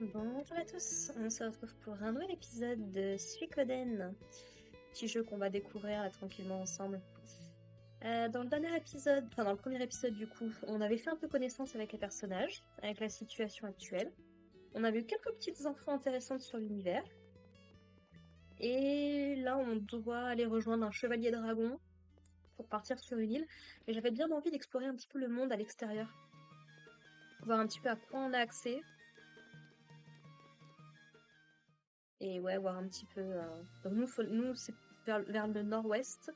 Bonjour à tous, on se retrouve pour un nouvel épisode de Suikoden, petit jeu qu'on va découvrir là, tranquillement ensemble. Dans le dernier épisode, enfin dans le premier épisode du coup, on avait fait un peu connaissance avec les personnages, avec la situation actuelle. On avait eu quelques petites infos intéressantes sur l'univers. Et là on doit aller rejoindre un chevalier dragon pour partir sur une île. Et j'avais bien envie d'explorer un petit peu le monde à l'extérieur. Voir un petit peu à quoi on a accès. Et ouais, voir un petit peu... Donc nous c'est vers le nord-ouest.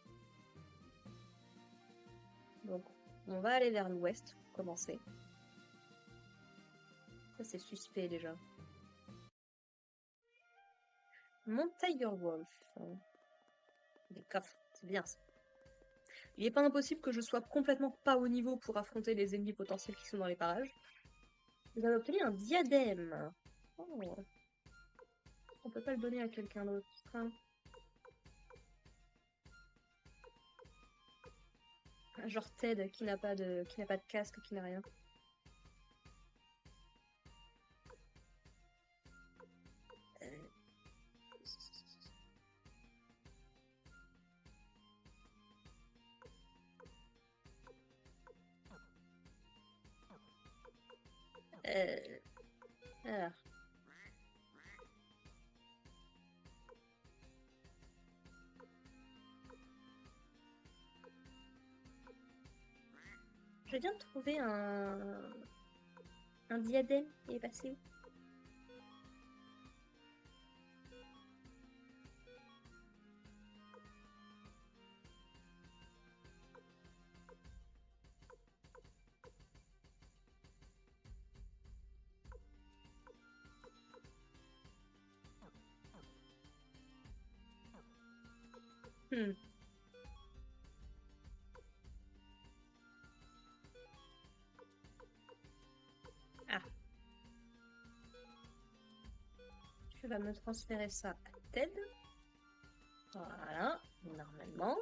Donc, on va aller vers l'ouest pour commencer. Ça, c'est suspect déjà. Mont Tiger Wolf. Des coffres, c'est bien ça. Il n'est pas impossible que je sois complètement pas au niveau pour affronter les ennemis potentiels qui sont dans les parages. Vous avez obtenu un diadème. Oh. On peut pas le donner à quelqu'un d'autre. Hein. Genre Ted qui n'a pas de casque, qui n'a rien. Euh, alors. Je viens de trouver un diadème. Il est passé où? Hmm. Ah, tu vas me transférer ça à Ted. Voilà, normalement.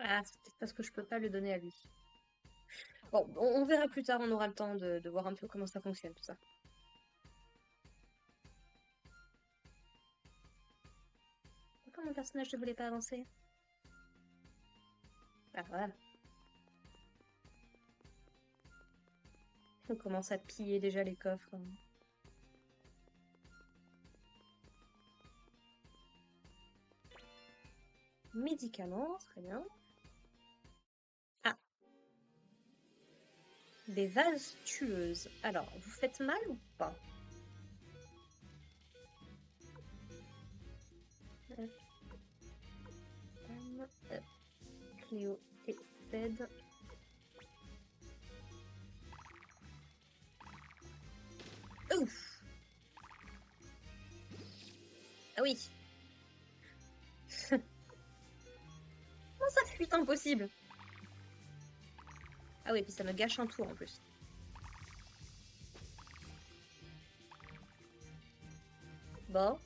Ah, c'est peut-être parce que je peux pas le donner à lui. Bon, on verra plus tard, on aura le temps de voir un peu comment ça fonctionne, tout ça. Pourquoi mon personnage ne voulait pas avancer? Ah, voilà. On commence à piller déjà les coffres. Médicaments, très bien. Ah, des vases tueuses. Alors, vous faites mal ou pas? Cléo et Ted. Ouf! Ah oui! Comment ça fuite impossible? Ah oui, puis ça me gâche un tour en plus. Bon.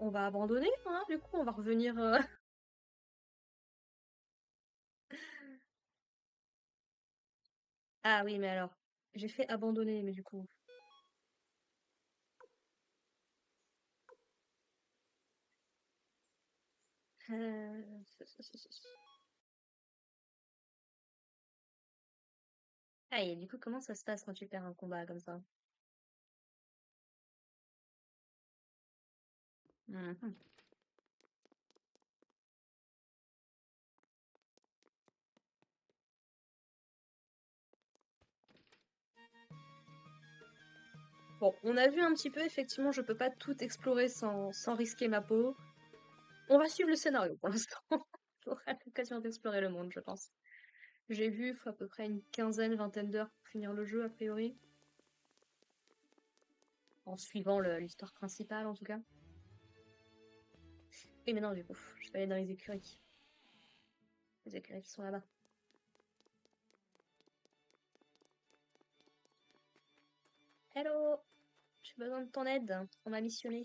On va abandonner, hein, du coup, on va revenir... Ah oui, mais alors, j'ai fait abandonner, mais du coup... Euh, Ah, et du coup, comment ça se passe quand tu perds un combat comme ça? Mhm. Bon, on a vu un petit peu, effectivement, je peux pas tout explorer sans risquer ma peau. On va suivre le scénario pour l'instant. On aura l'occasion d'explorer le monde, je pense. J'ai vu, faut à peu près une quinzaine, vingtaine d'heures pour finir le jeu, a priori. En suivant l'histoire principale, en tout cas. Et maintenant, du coup, je vais aller dans les écuries. Les écuries qui sont là-bas. Hello! J'ai besoin de ton aide. On m'a missionné.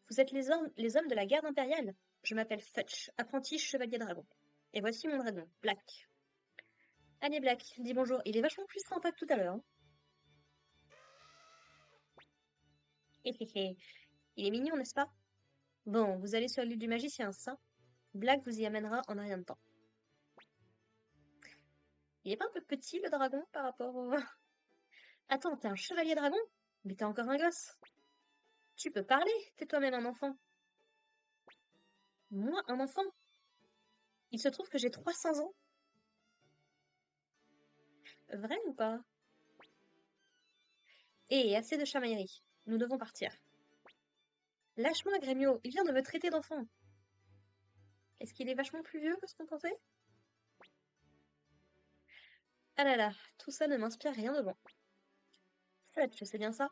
Vous êtes les hommes de la garde impériale? Je m'appelle Futch, apprenti chevalier dragon. Et voici mon dragon, Black. Allez, Black, dis bonjour. Il est vachement plus sympa que tout à l'heure. Hein. Hé hé hé. Il est mignon, n'est-ce pas? Bon, vous allez sur l'île du magicien, ça? Black vous y amènera en un rien de temps. Il est pas un peu petit, le dragon, par rapport au... Attends, t'es un chevalier dragon? Mais t'es encore un gosse. Tu peux parler, t'es toi-même un enfant. Moi, un enfant? Il se trouve que j'ai 300 ans. Vrai ou pas? Hé, assez de chamaillerie. Nous devons partir. Lâche-moi, Grémio, il vient de me traiter d'enfant. Est-ce qu'il est vachement plus vieux que ce qu'on pensait? Ah là là, tout ça ne m'inspire rien de bon. Fudge, c'est bien ça?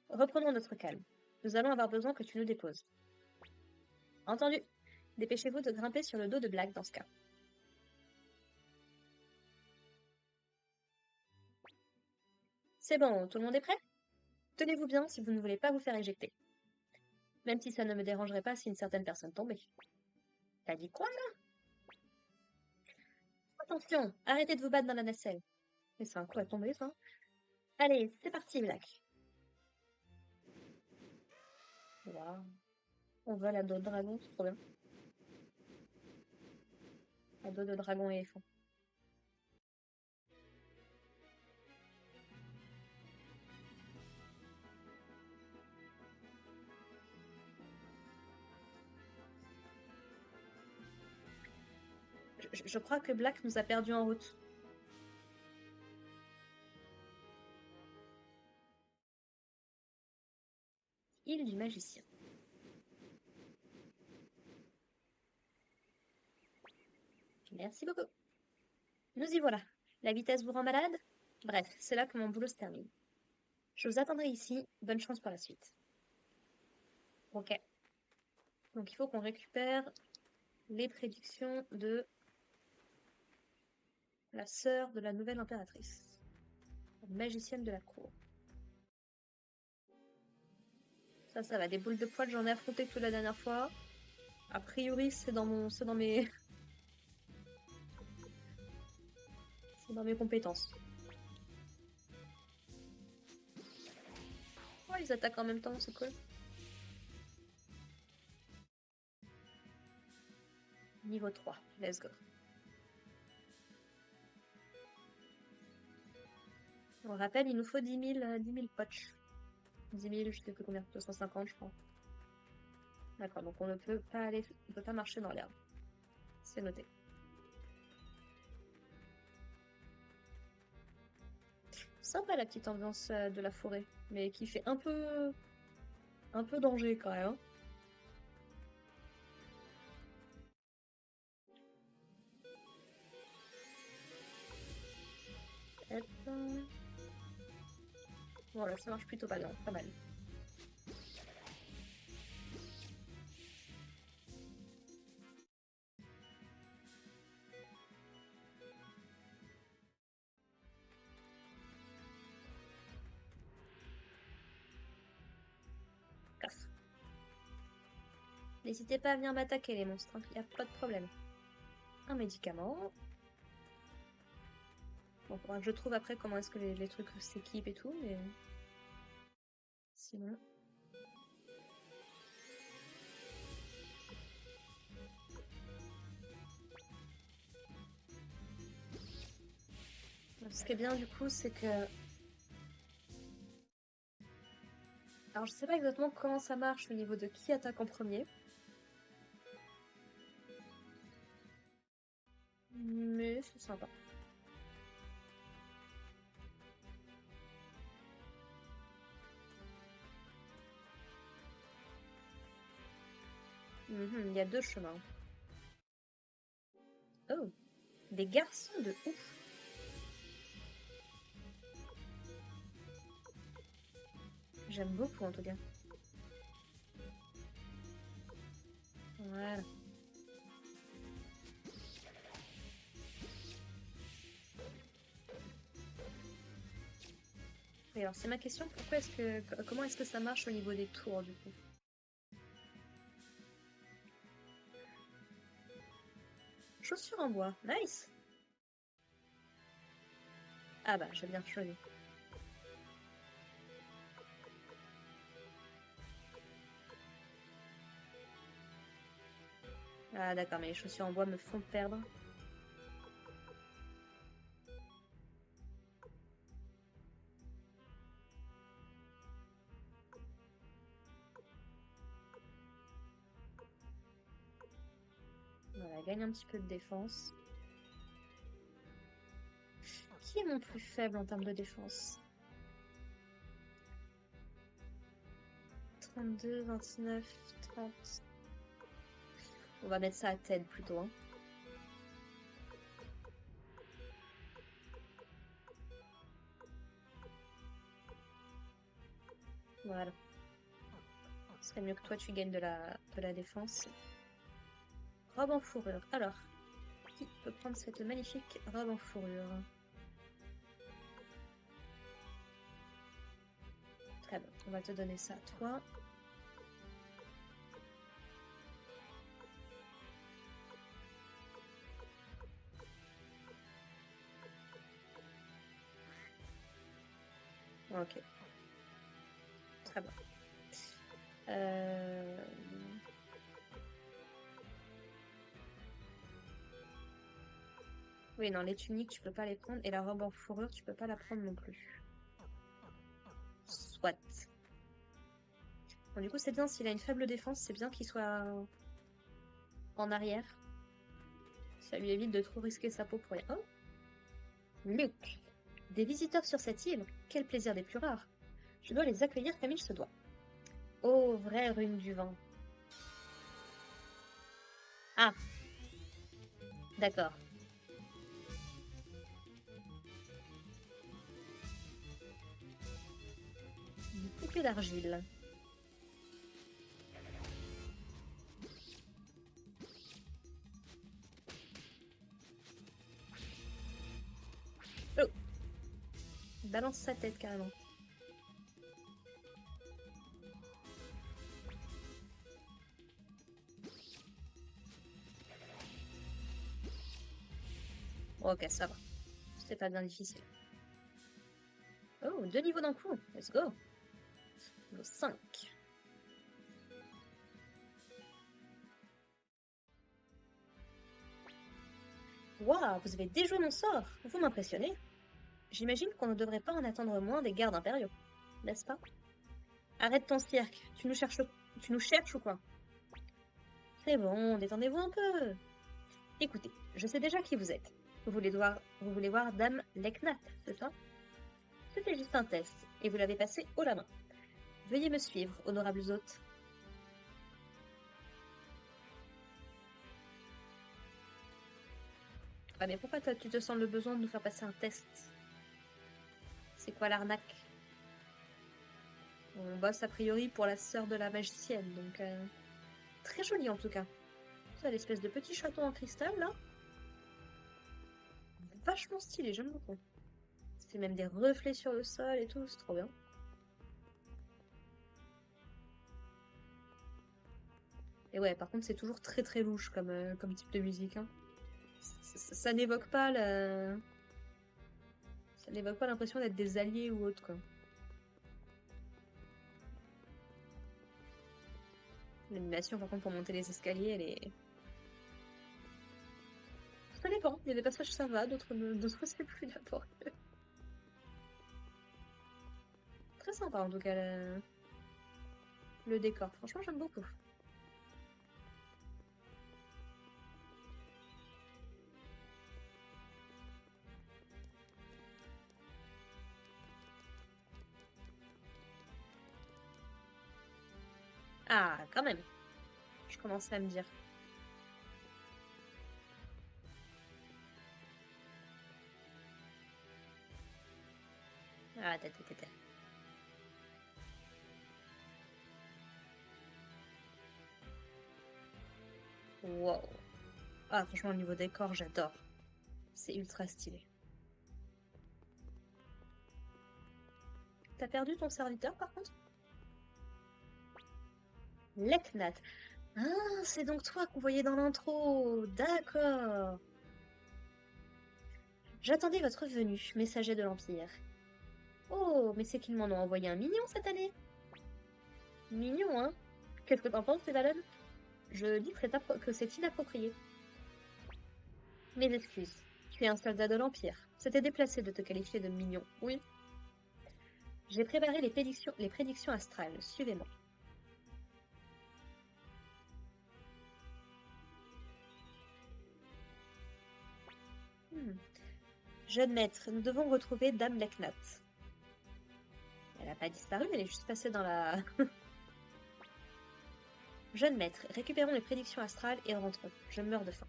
Reprenons notre calme. Nous allons avoir besoin que tu nous déposes. Entendu. Dépêchez-vous de grimper sur le dos de Black dans ce cas. C'est bon, tout le monde est prêt? Tenez-vous bien si vous ne voulez pas vous faire éjecter. Même si ça ne me dérangerait pas si une certaine personne tombait. T'as dit quoi là? Attention, arrêtez de vous battre dans la nacelle. Mais c'est un coup à tomber ça. Allez, c'est parti Black. Waouh. On vole à dos de dragon, c'est trop bien. À dos de dragon et éléphant. Je crois que Black nous a perdu en route. Île du magicien. Merci beaucoup. Nous y voilà. La vitesse vous rend malade? Bref, c'est là que mon boulot se termine. Je vous attendrai ici. Bonne chance pour la suite. Ok. Donc il faut qu'on récupère les prédictions de la sœur de la nouvelle impératrice. La magicienne de la cour. Ça va. Des boules de poil, j'en ai affronté que la dernière fois. A priori, c'est dans mes... c'est dans mes compétences. Oh, ils attaquent en même temps, c'est cool. Niveau 3, let's go. On rappelle, il nous faut 10 000 poches. 10 000, je sais plus combien, 250 je crois. D'accord, donc on ne peut pas aller, on peut pas marcher dans l'herbe. C'est noté. Sympa la petite ambiance de la forêt, mais qui fait un peu danger quand même. Hein. Hop. Voilà, ça marche plutôt pas bien, pas mal. Casse. N'hésitez pas à venir m'attaquer les monstres, il n'y a pas de problème. Un médicament. Bon, faudra que je trouve après comment est-ce que les trucs s'équipent et tout, mais... Sinon... Ce qui est bien du coup, c'est que... Alors je sais pas exactement comment ça marche au niveau de qui attaque en premier. Mais c'est sympa. Il y a deux chemins. Oh, des garçons de ouf. J'aime beaucoup en tout cas. Voilà. Et alors c'est ma question, comment est-ce que ça marche au niveau des tours du coup? Chaussures en bois, nice. Ah bah j'ai bien choisi. Ah d'accord, mais les chaussures en bois me font perdre. Voilà, gagne un petit peu de défense. Qui est mon plus faible en termes de défense? 32, 29, 30. On va mettre ça à Ted plutôt. Hein. Voilà. Ce serait mieux que toi tu gagnes de la défense. Robe en fourrure. Alors, qui peut prendre cette magnifique robe en fourrure? Très bien, on va te donner ça à toi. Ok. Très bien. Oui, non, les tuniques, tu peux pas les prendre. Et la robe en fourrure, tu peux pas la prendre non plus. Soit. Bon, du coup, c'est bien, s'il a une faible défense, c'est bien qu'il soit en arrière. Ça lui évite de trop risquer sa peau pour rien. Oh! Luke! Des visiteurs sur cette île, quel plaisir des plus rares. Je dois les accueillir comme il se doit. Oh, vraie rune du vent. Ah, d'accord. Du poupée d'argile. Oh! Balance sa tête carrément. Ok, ça va. C'était pas bien difficile. Oh, 2 niveaux d'un coup. Let's go. Niveau 5. Waouh, vous avez déjoué mon sort. Vous m'impressionnez. J'imagine qu'on ne devrait pas en attendre moins des gardes impériaux, n'est-ce pas? Arrête ton cirque. Tu nous cherches ou quoi? C'est bon, détendez-vous un peu. Écoutez, je sais déjà qui vous êtes. Vous voulez voir Dame Leknat, c'est ça? C'était juste un test, et vous l'avez passé haut la main. Veuillez me suivre, honorables hôtes. Ah mais pourquoi toi, tu te sens le besoin de nous faire passer un test? C'est quoi l'arnaque? On bosse a priori pour la sœur de la magicienne, donc très joli en tout cas. Ça, l'espèce de petit château en cristal là, vachement stylé, j'aime beaucoup. Ça fait même des reflets sur le sol et tout, c'est trop bien. Et ouais, par contre, c'est toujours très très louche comme type de musique. Hein. Ça n'évoque pas ça n'évoque pas l'impression d'être des alliés ou autre quoi. L'animation, par contre, pour monter les escaliers, elle est. Ça dépend. Il y a des passages ça va, d'autres c'est plus laborieux. Très sympa en tout cas le décor. Franchement, j'aime beaucoup. Ah, quand même. Je commençais à me dire. Ah, t'es. Wow. Ah, franchement, le niveau décor, j'adore. C'est ultra stylé. T'as perdu ton serviteur, par contre? Leknat. Ah, c'est donc toi qu'on voyait dans l'intro. D'accord. J'attendais votre venue, messager de l'Empire. Oh, mais c'est qu'ils m'en ont envoyé un mignon cette année. Mignon, hein? Qu'est-ce que t'en penses, Evalon? Je dis que c'est inapproprié. Mes excuses. Tu es un soldat de l'Empire. C'était déplacé de te qualifier de mignon. Oui. J'ai préparé les prédictions astrales. Suivez-moi. Hmm. Jeune maître, nous devons retrouver Dame Leknat. Elle n'a pas disparu, elle est juste passée dans la... Jeune maître, récupérons les prédictions astrales et rentrons. Je meurs de faim.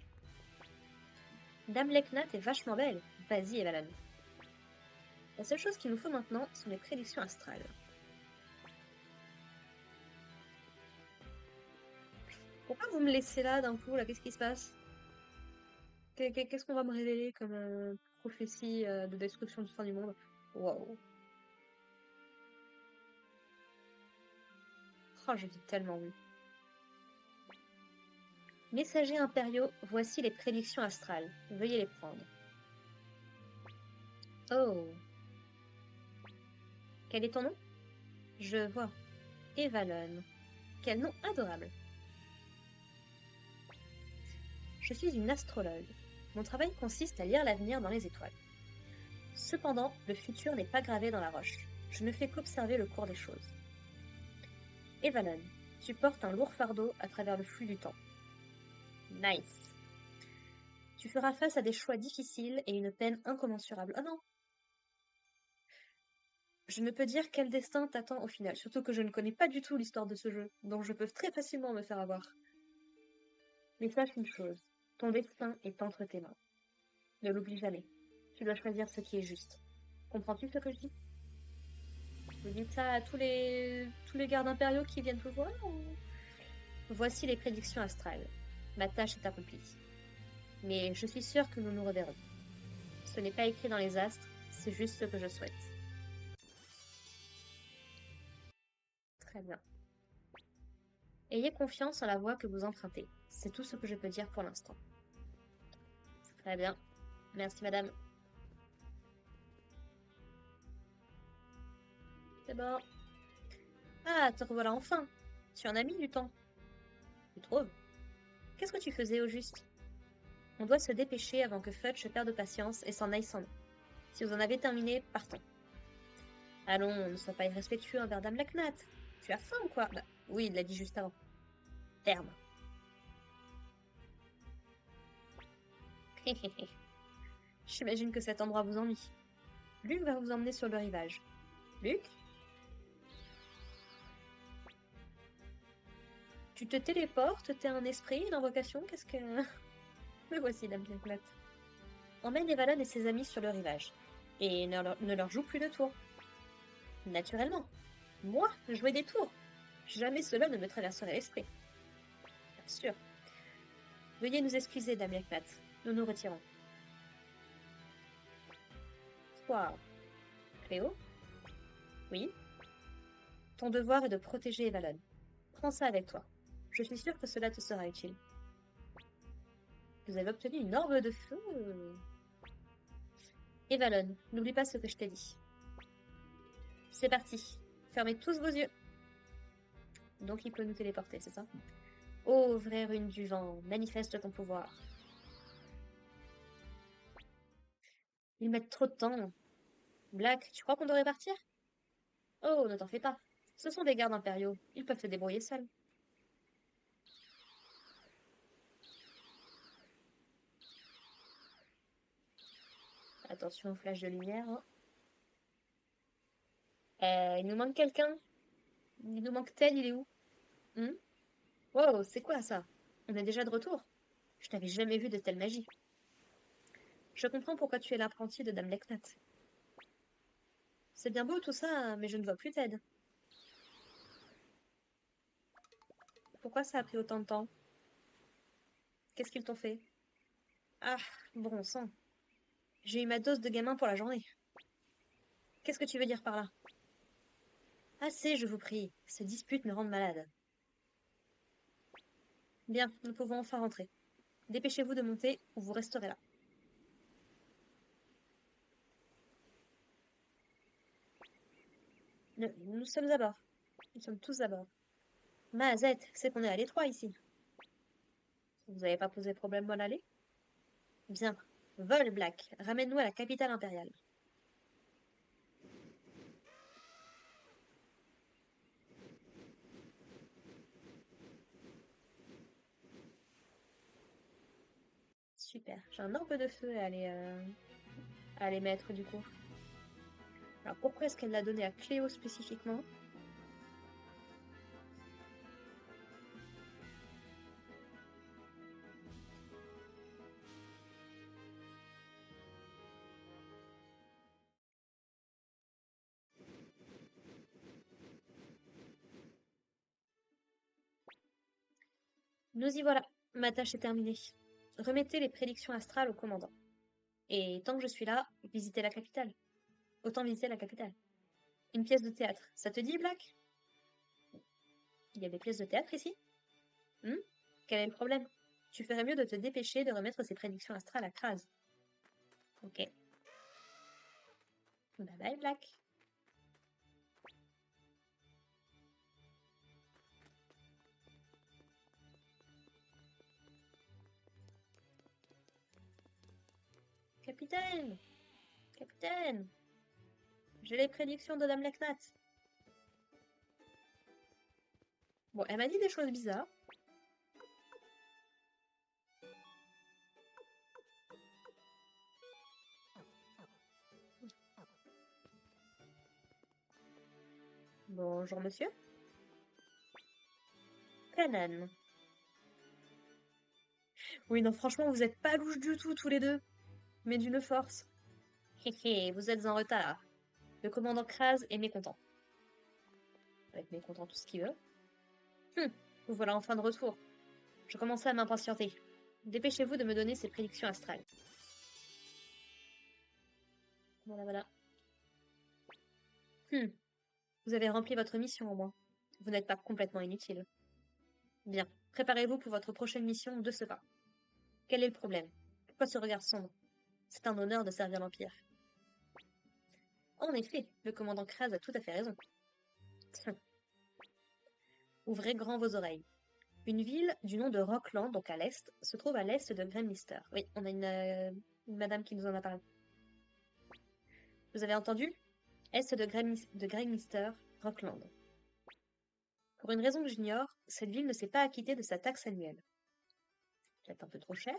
Dame Leknat est vachement belle. Vas-y, Evalan. La seule chose qu'il nous faut maintenant sont les prédictions astrales. Pourquoi vous me laissez là d'un coup, là? Qu'est-ce qui se passe? Qu'est-ce qu'on va me révéler comme prophétie de destruction du fin du monde? Waouh. Oh, je dis tellement oui. Messagers impériaux, voici les prédictions astrales. Veuillez les prendre. Oh. Quel est ton nom? Je vois. Evalon. Quel nom adorable. Je suis une astrologue. Mon travail consiste à lire l'avenir dans les étoiles. Cependant, le futur n'est pas gravé dans la roche. Je ne fais qu'observer le cours des choses. Evalon, tu portes un lourd fardeau à travers le flux du temps. Nice. Tu feras face à des choix difficiles et une peine incommensurable. Oh non! Je ne peux dire quel destin t'attend au final, surtout que je ne connais pas du tout l'histoire de ce jeu, donc je peux très facilement me faire avoir. Mais sache une chose, ton destin est entre tes mains. Ne l'oublie jamais. Tu dois choisir ce qui est juste. Comprends-tu ce que je dis? Vous dites ça à tous les gardes impériaux qui viennent vous voir ou... Voici les prédictions astrales. Ma tâche est accomplie. Mais je suis sûre que nous nous reverrons. Ce n'est pas écrit dans les astres, c'est juste ce que je souhaite. Très bien. Ayez confiance en la voie que vous empruntez. C'est tout ce que je peux dire pour l'instant. Très bien. Merci, madame. C'est bon. Ah, te revoilà enfin. Tu en as mis du temps. Tu trouves? Qu'est-ce que tu faisais au juste? On doit se dépêcher avant que Fudge perde patience et s'en aille sans nous. Si vous en avez terminé, partons. Allons, ne sois pas irrespectueux envers Dame Lacnat. Tu as faim ou quoi? Bah, oui, il l'a dit juste avant. Ferme. J'imagine que cet endroit vous ennuie. Luc va vous emmener sur le rivage. Luc? Tu te téléportes? T'es un esprit, une invocation? Qu'est-ce que... Me voici, Dame Lacnat. Emmène Evalon et ses amis sur le rivage. Et ne leur joue plus de tours. Naturellement. Moi, jouer des tours. Jamais cela ne me traverserait l'esprit. Bien sûr. Veuillez nous excuser, Dame Lacnat. Nous nous retirons. Toi, Cléo? Oui? Ton devoir est de protéger Evalon. Prends ça avec toi. Je suis sûre que cela te sera utile. Vous avez obtenu une orbe de feu. Evalon, n'oublie pas ce que je t'ai dit. C'est parti. Fermez tous vos yeux. Donc il peut nous téléporter, c'est ça? Ô vraie rune du vent, manifeste ton pouvoir. Ils mettent trop de temps. Black, tu crois qu'on devrait partir? Oh, ne t'en fais pas. Ce sont des gardes impériaux. Ils peuvent se débrouiller seuls. Attention au flash de lumière. Hein. Il nous manque quelqu'un. Il nous manque tel, il est où? Hmm. Wow, c'est quoi ça? On est déjà de retour? Je n'avais jamais vu de telle magie. Je comprends pourquoi tu es l'apprenti de Dame Leknat. C'est bien beau tout ça, mais je ne vois plus Ted. Pourquoi ça a pris autant de temps? Qu'est-ce qu'ils t'ont fait? Ah, bon sang. J'ai eu ma dose de gamin pour la journée. Qu'est-ce que tu veux dire par là? Assez, je vous prie. Ces disputes me rendent malade. Bien, nous pouvons enfin rentrer. Dépêchez-vous de monter ou vous resterez là. Nous sommes à bord. Nous sommes tous à bord. Mazette, c'est qu'on est à l'étroit ici. Vous n'avez pas posé problème à l'aller? Bien. Vol, Black. Ramène-nous à la capitale impériale. Super. J'ai un orbe de feu à aller mettre du coup. Alors pourquoi est-ce qu'elle l'a donné à Cléo spécifiquement? Nous y voilà. Ma tâche est terminée. Remettez les prédictions astrales au commandant. Et tant que je suis là, visitez la capitale. Autant visiter la capitale. Une pièce de théâtre. Ça te dit, Black? Il y a des pièces de théâtre ici? Hmm? Quel est le problème? Tu ferais mieux de te dépêcher de remettre ces prédictions astrales à Kraz. Ok. Bye bye, Black. Capitaine! Capitaine! J'ai les prédictions de Dame Leknat. Bon, elle m'a dit des choses bizarres. Bonjour, monsieur. Kanan. Oui, non, franchement, vous êtes pas louches du tout, tous les deux. Mais d'une force. Hé hé, vous êtes en retard. Le commandant Kraz est mécontent. Il va être mécontent tout ce qu'il veut. Vous voilà enfin de retour. Je commençais à m'impatienter. Dépêchez-vous de me donner ces prédictions astrales. Voilà, voilà. Vous avez rempli votre mission au moins. Vous n'êtes pas complètement inutile. Bien, préparez-vous pour votre prochaine mission de ce pas. Quel est le problème? Pourquoi ce regard sombre? C'est un honneur de servir l'Empire. En effet, le commandant Kraz a tout à fait raison. Ouvrez grand vos oreilles. Une ville du nom de Rockland, donc à l'est, se trouve à l'est de Greyminster. Oui, on a une madame qui nous en a parlé. Vous avez entendu? Est de Greyminster, Rockland. Pour une raison que j'ignore, cette ville ne s'est pas acquittée de sa taxe annuelle. Peut-être un peu trop cher.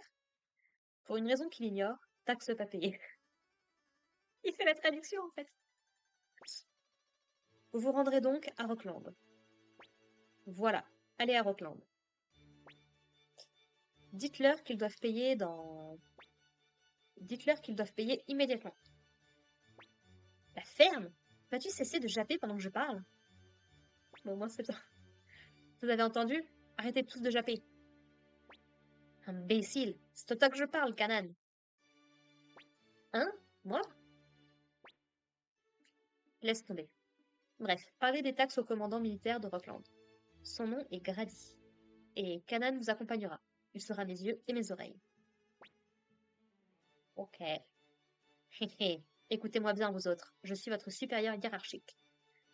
Pour une raison qu'il ignore, taxe pas payée. Il fait la traduction en fait. Vous vous rendrez donc à Rockland. Voilà, allez à Rockland. Dites-leur qu'ils doivent payer dans... Dites-leur qu'ils doivent payer immédiatement. La ferme? Vas-tu cesser de japper pendant que je parle? Bon, moi c'est ça. Vous avez entendu? Arrêtez tous de japper. Imbécile, c'est au toi que je parle, Kanan. Hein? Moi? Laisse tomber. Bref, parlez des taxes au commandant militaire de Rockland. Son nom est Grady. Et Kanan vous accompagnera. Il sera mes yeux et mes oreilles. Ok. Hé hé. Écoutez-moi bien, vous autres. Je suis votre supérieur hiérarchique.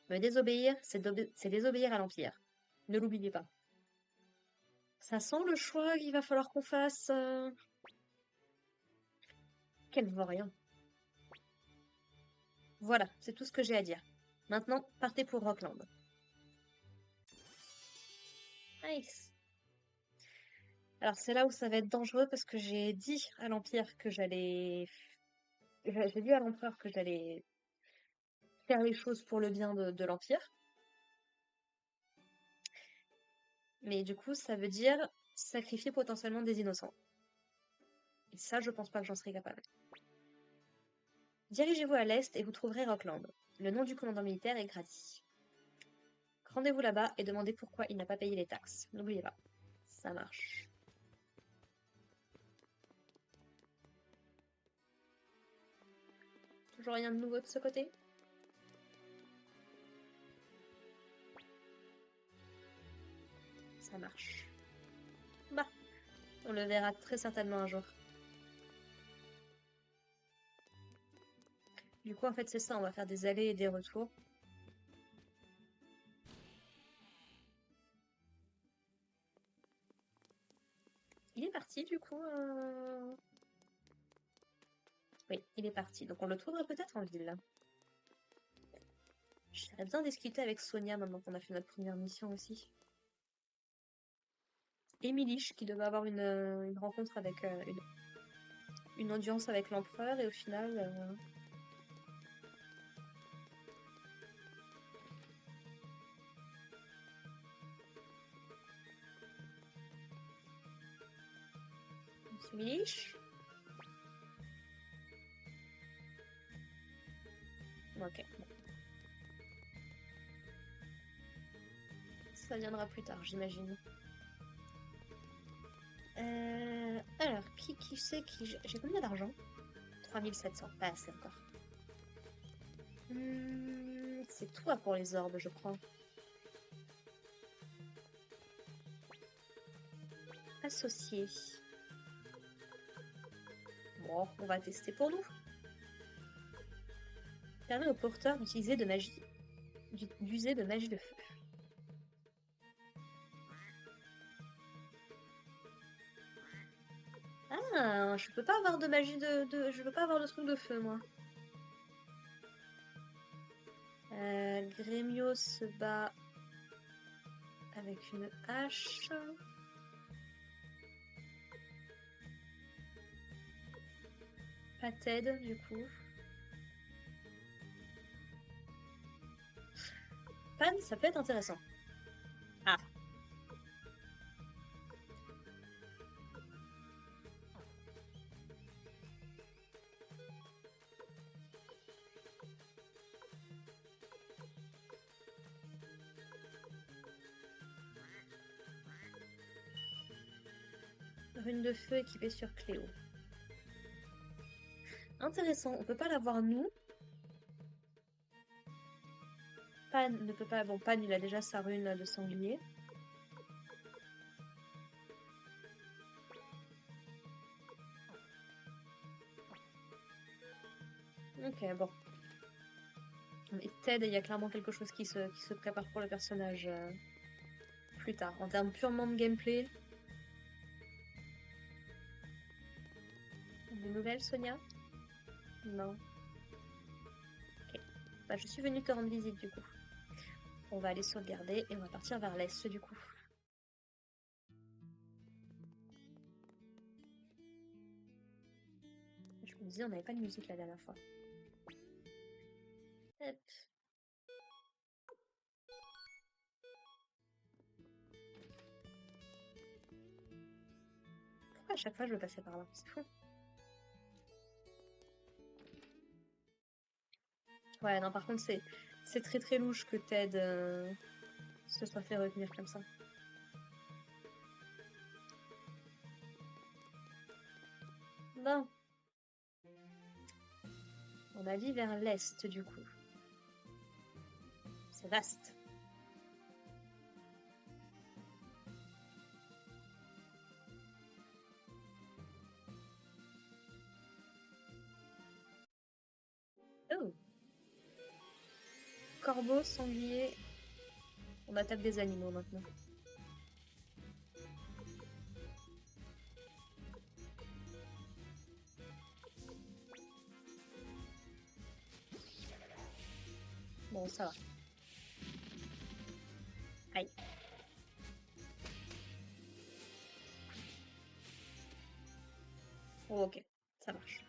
Me désobéir, c'est désobéir à l'Empire. Ne l'oubliez pas. Ça sent le choix qu'il va falloir qu'on fasse. Quel vaurien. Voilà, c'est tout ce que j'ai à dire. Maintenant, partez pour Rockland. Nice. Alors c'est là où ça va être dangereux parce que j'ai dit à l'Empire que j'allais... J'ai dit à l'Empereur que j'allais faire les choses pour le bien de l'Empire. Mais du coup, ça veut dire sacrifier potentiellement des innocents. Et ça, je pense pas que j'en serais capable. Dirigez-vous à l'est et vous trouverez Rockland. Le nom du commandant militaire est Grady. Rendez-vous là-bas et demandez pourquoi il n'a pas payé les taxes. N'oubliez pas. Ça marche. Toujours rien de nouveau de ce côté? Ça marche. Bah, on le verra très certainement un jour. Du coup, en fait, c'est ça, on va faire des allers et des retours. Il est parti, du coup. Oui, il est parti. Donc, on le trouvera peut-être en ville. J'aimerais bien discuter avec Sonia maintenant qu'on a fait notre première mission aussi. Et Milish, qui devait avoir une rencontre avec une audience avec l'empereur, et au final. C'est Milish? Ok. Bon. Ça viendra plus tard, j'imagine. Alors, qui c'est qui... J'ai combien d'argent? 3700, pas assez encore. C'est toi pour les orbes, je crois. Associé. Bon, on va tester pour nous. Permet au porteur d'user de magie de feu. Ah, je peux pas avoir de magie je peux pas avoir de truc de feu, moi. Gremio se bat avec une hache. Pas Ted, du coup. Pan, ça peut être intéressant. Ah. Rune de feu équipée sur Cléo. Intéressant, on peut pas l'avoir nous. Pan ne peut pas... Bon, Pan, il a déjà sa rune de sanglier. Ok, bon. Et Ted, il y a clairement quelque chose qui se prépare pour le personnage plus tard. En termes purement de gameplay. Des nouvelles, Sonia? Non. Ok. Bah, je suis venue te rendre visite, du coup. On va aller sauvegarder et on va partir vers l'est, du coup. Je me disais, on n'avait pas de musique la dernière fois. Hop. Pourquoi à chaque fois je veux passer par là? C'est fou. Ouais, non, par contre, c'est très très louche que Ted se soit fait retenir comme ça. Bon. On a dit vers l'est, du coup. C'est vaste. Oh! Corbeau, sanglier. On attaque des animaux maintenant. Bon, ça va. Aïe. Oh, ok, ça marche.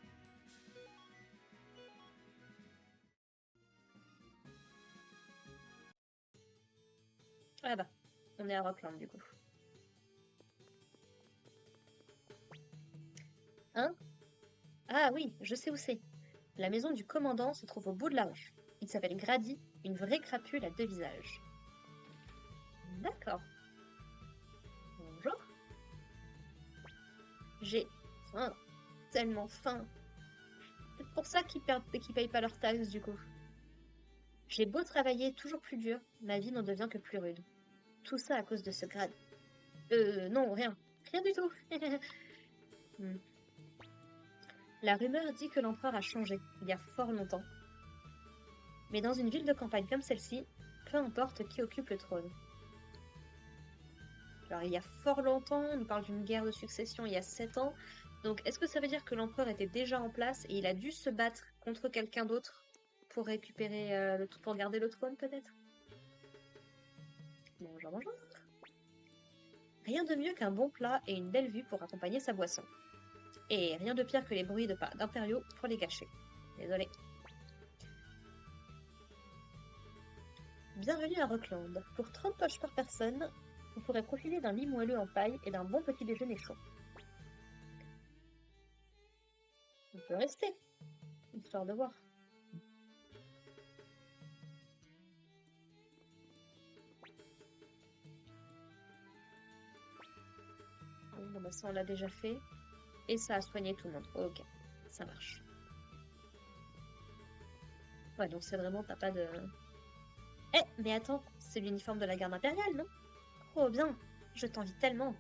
Ah bah, on est à Rockland du coup. Hein? Ah oui, je sais où c'est. La maison du commandant se trouve au bout de la rue. Il s'appelle Grady, une vraie crapule à deux visages. D'accord. Bonjour. J'ai faim, tellement faim. C'est pour ça qu'ils payent pas leurs taxes, du coup. J'ai beau travailler toujours plus dur, ma vie n'en devient que plus rude. Tout ça à cause de ce grade. Non, rien. Rien du tout. Hmm. La rumeur dit que l'empereur a changé, il y a fort longtemps. Mais dans une ville de campagne comme celle-ci, peu importe qui occupe le trône. Alors, il y a fort longtemps, on nous parle d'une guerre de succession il y a 7 ans. Donc, est-ce que ça veut dire que l'empereur était déjà en place et il a dû se battre contre quelqu'un d'autre pour récupérer pour garder le trône, peut-être? Bonjour, bonjour. Rien de mieux qu'un bon plat et une belle vue pour accompagner sa boisson. Et rien de pire que les bruits de pas d'impériaux pour les gâcher. Désolé. Bienvenue à Rockland. Pour 30 poches par personne, vous pourrez profiter d'un lit moelleux en paille et d'un bon petit déjeuner chaud. On peut rester, histoire de voir. Bon, bah ça on l'a déjà fait. Et ça a soigné tout le monde. Ok, ça marche. Ouais, donc c'est vraiment, t'as pas de... Eh, mais attends, c'est l'uniforme de la garde impériale, non? Oh bien, je t'envie tellement.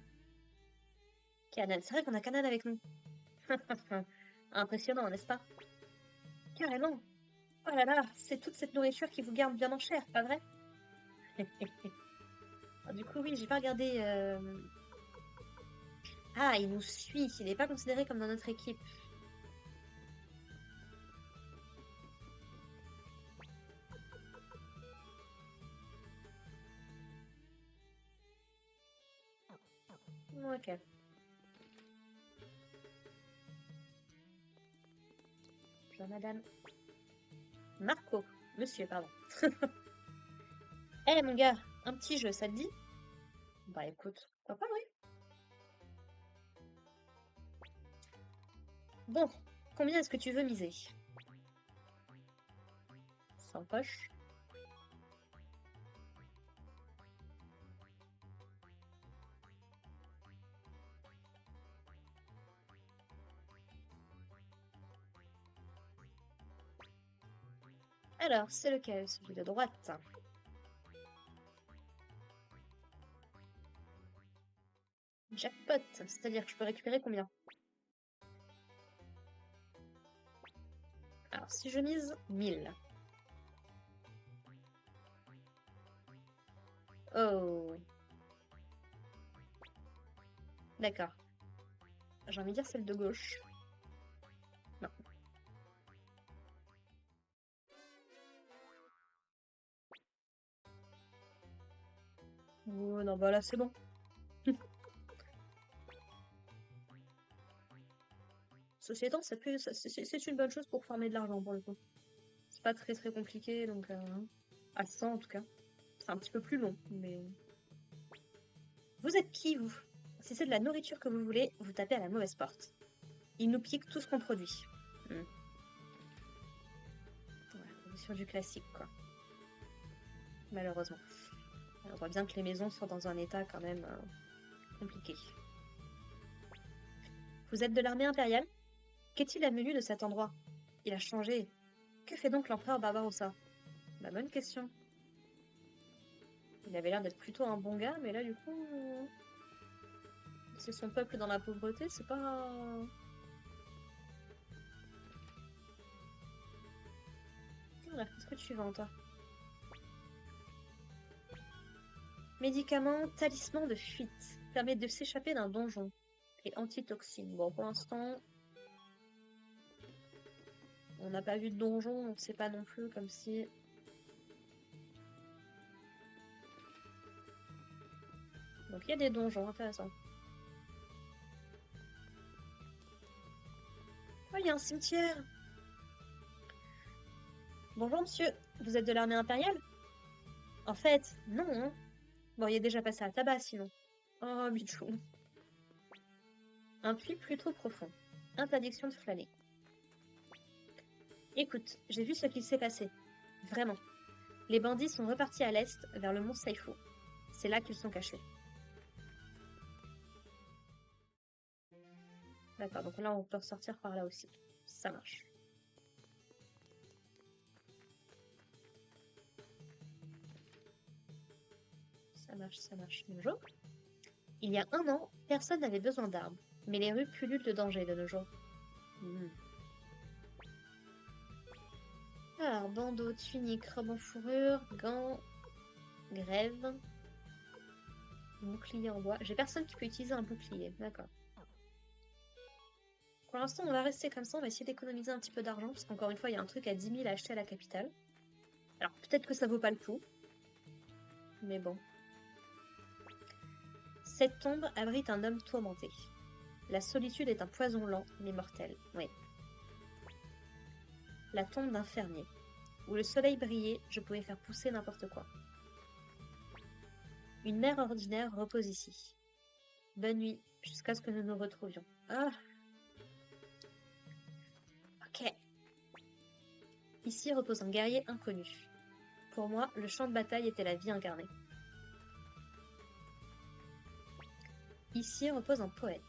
Kanan, c'est vrai qu'on a Kanan avec nous. Impressionnant, n'est-ce pas? Carrément. Oh là là, c'est toute cette nourriture qui vous garde bien en chair, pas vrai? Ah, du coup, oui, j'ai pas regardé... Ah, il nous suit, il n'est pas considéré comme dans notre équipe. Ok. Bonjour, madame. Marco. Monsieur, pardon. Eh, mon gars, un petit jeu, ça te dit? Bah écoute, pourquoi pas, oui. Bon, combien est-ce que tu veux miser? 100 poches. Alors, c'est lequel? Celui de droite. Jackpot, c'est-à-dire que je peux récupérer combien? Alors, si je mise 1000. Oh, d'accord. J'ai envie de dire celle de gauche. Non. Oh non, bah là, c'est bon. Ceci étant, c'est une bonne chose pour farmer de l'argent, pour le coup. C'est pas très très compliqué, donc... à 100 en tout cas. C'est un petit peu plus long, mais... Vous êtes qui, vous? Si c'est de la nourriture que vous voulez, vous tapez à la mauvaise porte. Ils nous piquent tout ce qu'on produit. Hmm. Ouais, on est sur du classique, quoi. Malheureusement. On voit bien que les maisons sont dans un état quand même compliqué. Vous êtes de l'armée impériale? Qu'est-il advenu de cet endroit? Il a changé. Que fait donc l'empereur Barbarossa? Bah, bonne question. Il avait l'air d'être plutôt un bon gars, mais là, du coup... c'est son peuple dans la pauvreté, c'est pas... Voilà, qu'est-ce que tu vends, toi? Médicament, talisman de fuite. Permet de s'échapper d'un donjon. Et antitoxine. Bon, pour l'instant, on n'a pas vu de donjon, donc c'est pas non plus comme si... Donc il y a des donjons, intéressant. Oh, il y a un cimetière! Bonjour monsieur, vous êtes de l'armée impériale? En fait, non, hein. Bon, il est déjà passé à tabac sinon. Oh, bichou. Un puits plutôt profond. Interdiction de flâner. Écoute, j'ai vu ce qu'il s'est passé. Vraiment. Les bandits sont repartis à l'est, vers le mont Saifu. C'est là qu'ils sont cachés. D'accord, donc là on peut ressortir par là aussi. Ça marche. Ça marche, ça marche. Bonjour. Il y a 1 an, personne n'avait besoin d'armes, mais les rues pullulent de danger de nos jours. Alors, bandeau, tunique, robe en fourrure, gants, grève, bouclier en bois. J'ai personne qui peut utiliser un bouclier, d'accord. Pour l'instant, on va rester comme ça, on va essayer d'économiser un petit peu d'argent, parce qu'encore une fois, il y a un truc à 10 000 à acheter à la capitale. Alors, peut-être que ça vaut pas le coup, mais bon. Cette tombe abrite un homme tourmenté. La solitude est un poison lent, mais mortel, oui. La tombe d'un fermier. Où le soleil brillait, je pouvais faire pousser n'importe quoi. Une mère ordinaire repose ici. Bonne nuit, jusqu'à ce que nous nous retrouvions. Ah. Ok. Ici repose un guerrier inconnu. Pour moi, le champ de bataille était la vie incarnée. Ici repose un poète.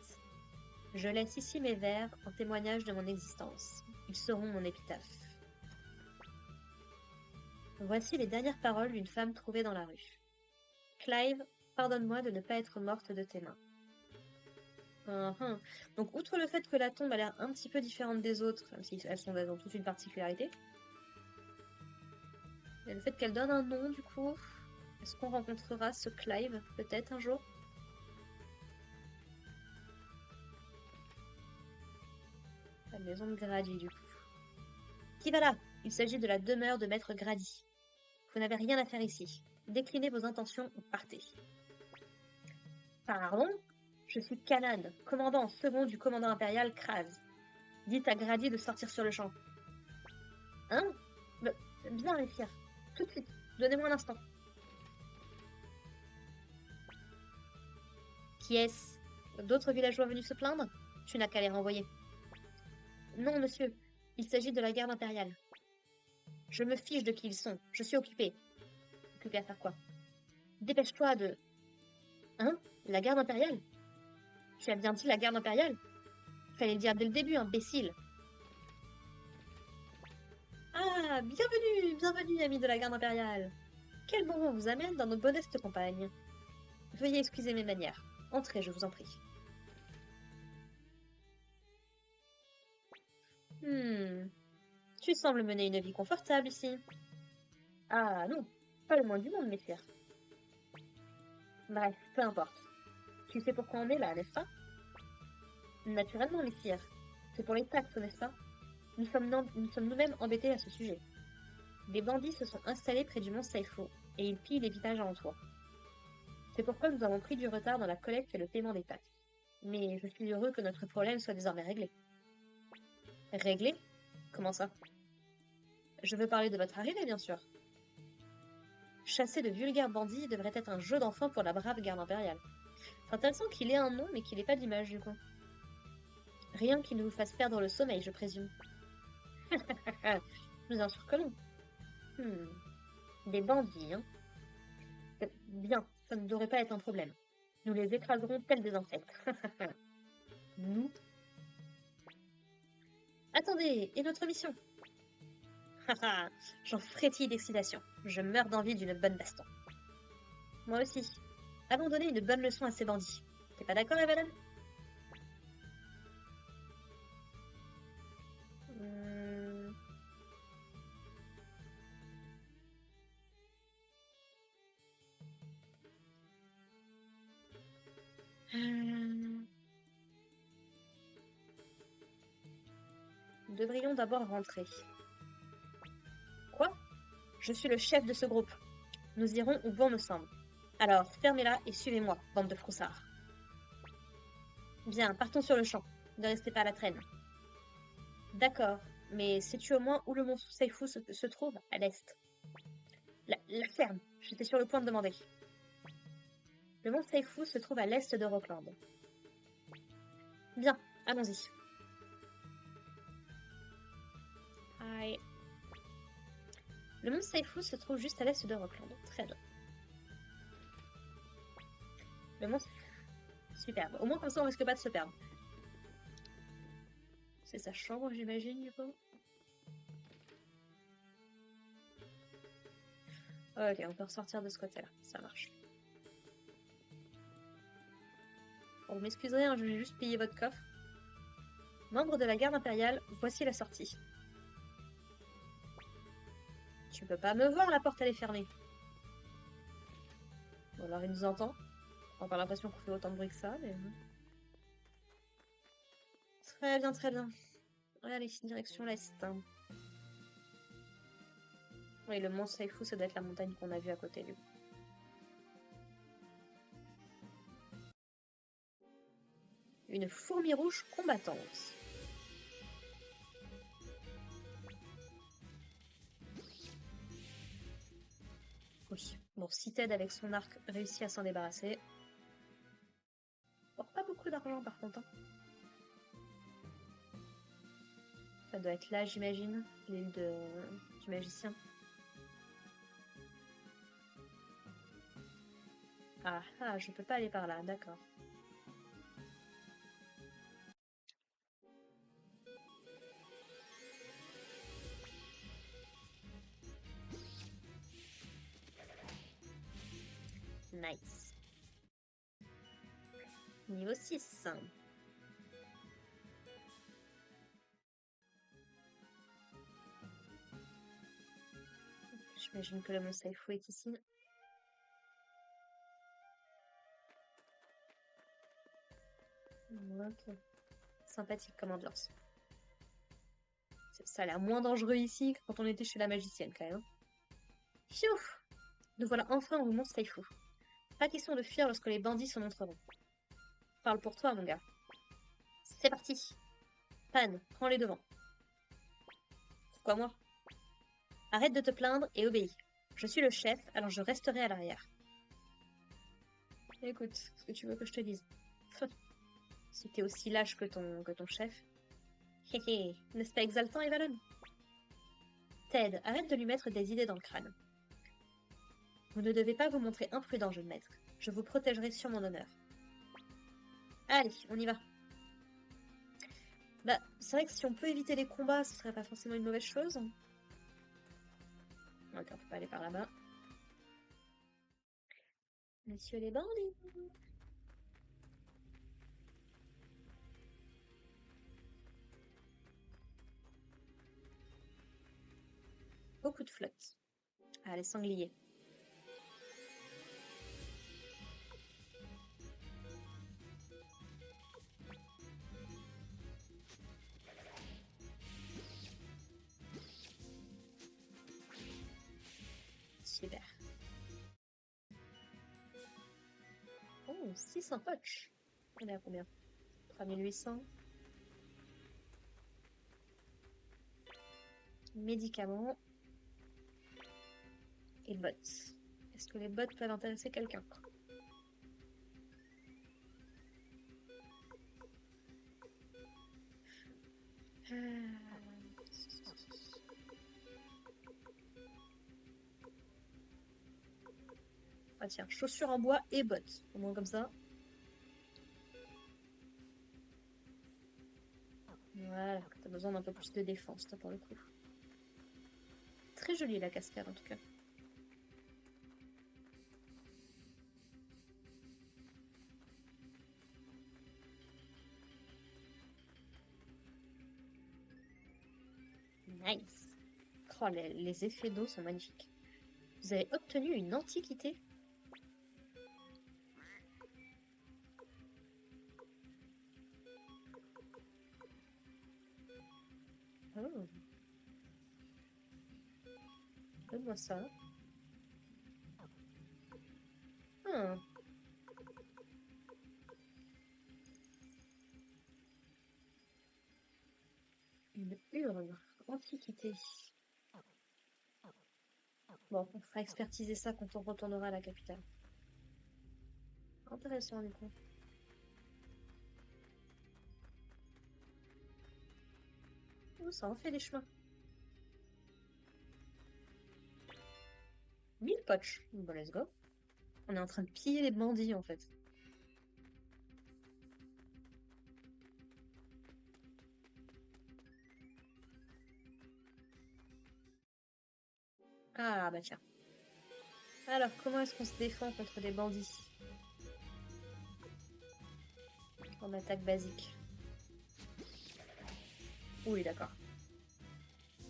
Je laisse ici mes vers en témoignage de mon existence. Ils seront mon épitaphe. Voici les dernières paroles d'une femme trouvée dans la rue. Clive, pardonne-moi de ne pas être morte de tes mains. Donc, outre le fait que la tombe a l'air un petit peu différente des autres, même si elles ont toute une particularité, il y a le fait qu'elle donne un nom, du coup. Est-ce qu'on rencontrera ce Clive, peut-être, un jour? La maison de Grady, du coup. Qui va là? Il s'agit de la demeure de Maître Grady. Vous n'avez rien à faire ici. Déclinez vos intentions ou partez. Pardon? Je suis Kanan, commandant en second du commandant impérial Kraz. Dites à Grady de sortir sur le champ. Hein? Bien, messire. Tout de suite. Donnez-moi un instant. Qui est-ce? D'autres villageois venus se plaindre? Tu n'as qu'à les renvoyer. Non, monsieur. Il s'agit de la garde impériale. Je me fiche de qui ils sont. Je suis occupé. Occupé à faire quoi? Dépêche-toi de... Hein? La garde impériale? Tu as bien dit la garde impériale? Fallait le dire dès le début, imbécile. Ah, bienvenue, bienvenue, amis de la garde impériale. Quel bon vent vous amène dans nos modestes campagnes. Veuillez excuser mes manières. Entrez, je vous en prie. Tu sembles mener une vie confortable ici. Ah non, pas le moins du monde, messire. Bref, peu importe. Tu sais pourquoi on est là, n'est-ce pas? Naturellement, messire. C'est pour les taxes, n'est-ce pas? Nous sommes nous-mêmes embêtés à ce sujet. Des bandits se sont installés près du mont Saifu, et ils pillent les villages alentours. C'est pourquoi nous avons pris du retard dans la collecte et le paiement des taxes. Mais je suis heureux que notre problème soit désormais réglé. Réglé? Comment ça? Je veux parler de votre arrivée, bien sûr. Chasser de vulgaires bandits devrait être un jeu d'enfant pour la brave garde impériale. C'est intéressant qu'il ait un nom, mais qu'il n'ait pas d'image, du coup. Rien qui ne vous fasse perdre le sommeil, je présume. Bien sûr que non. Des bandits, hein. Bien, ça ne devrait pas être un problème. Nous les écraserons tels des insectes. Nous? Attendez, et notre mission? J'en frétille d'excitation. Je meurs d'envie d'une bonne baston. Moi aussi. Allons donner une bonne leçon à ces bandits. T'es pas d'accord, Evelyn? Nous devrions d'abord rentrer. Quoi? Je suis le chef de ce groupe. Nous irons où bon me semble. Alors, fermez-la et suivez-moi, bande de froussards. Bien, partons sur le champ. Ne restez pas à la traîne. D'accord, mais sais-tu au moins où le mont Seifu se trouve? À l'est. La ferme, j'étais sur le point de demander. Le mont Seifu se trouve à l'est de Rockland. Bien, allons-y. Aïe. Le mont Saifu se trouve juste à l'est de Rockland. Très bien. Le mont... Superbe. Au moins comme ça on risque pas de se perdre. C'est sa chambre j'imagine du coup. Ok, on peut ressortir de ce côté-là. Ça marche. Bon, vous m'excuserez, hein, je vais juste payer votre coffre. Membre de la garde impériale, voici la sortie. Tu peux pas me voir, la porte elle est fermée. Bon, alors il nous entend. On n'a pas l'impression qu'on fait autant de bruit que ça, mais... Très bien, très bien. Allez, direction l'est. Oui, le mont Saifu, ça doit être la montagne qu'on a vue à côté, lui. Une fourmi rouge combattante. Oui. Bon, si Ted, avec son arc, réussit à s'en débarrasser... Bon, pas beaucoup d'argent, par contre. Hein. Ça doit être là, j'imagine, l'île du magicien. Ah, ah, je peux pas aller par là, d'accord. Nice. Niveau 6. J'imagine que le mont Saifu est ici. Ok. Sympathique comme ambiance. Ça a l'air moins dangereux ici que quand on était chez la magicienne, quand même. Pfiou! Nous voilà enfin au mont Saifu. Pas question de fuir lorsque les bandits se montreront. Parle pour toi, mon gars. C'est parti. Pan, prends les devants. Pourquoi moi? Arrête de te plaindre et obéis. Je suis le chef, alors je resterai à l'arrière. Écoute, ce que tu veux que je te dise. Si t'es aussi lâche que ton chef. Hé hé, n'est-ce pas exaltant, Evalon? Ted, arrête de lui mettre des idées dans le crâne. Vous ne devez pas vous montrer imprudent, jeune maître. Je vous protégerai sur mon honneur. Allez, on y va. Bah, c'est vrai que si on peut éviter les combats, ce serait pas forcément une mauvaise chose. Ok, on peut pas aller par là-bas. Messieurs les bandits. Beaucoup de flotte. Ah, les sangliers. Super. Oh, 600 poches. On est à combien? 3800. Médicaments. Et bots. Est-ce que les bots peuvent intéresser quelqu'un? Ah tiens, chaussures en bois et bottes. Au moins comme ça. Voilà, t'as besoin d'un peu plus de défense, toi, pour le coup. Très jolie la cascade, en tout cas. Nice. Oh, les effets d'eau sont magnifiques. Vous avez obtenu une antiquité? Oh, donne-moi ça. Ah, une urne. Antiquité. Bon, on fera expertiser ça quand on retournera à la capitale. Intéressant, du coup. Oh, ça en fait des chemins. 1000 poches. Bon, let's go. On est en train de piller les bandits, en fait. Ah, bah tiens. Alors, comment est-ce qu'on se défend contre des bandits? En attaque basique. Oui, d'accord.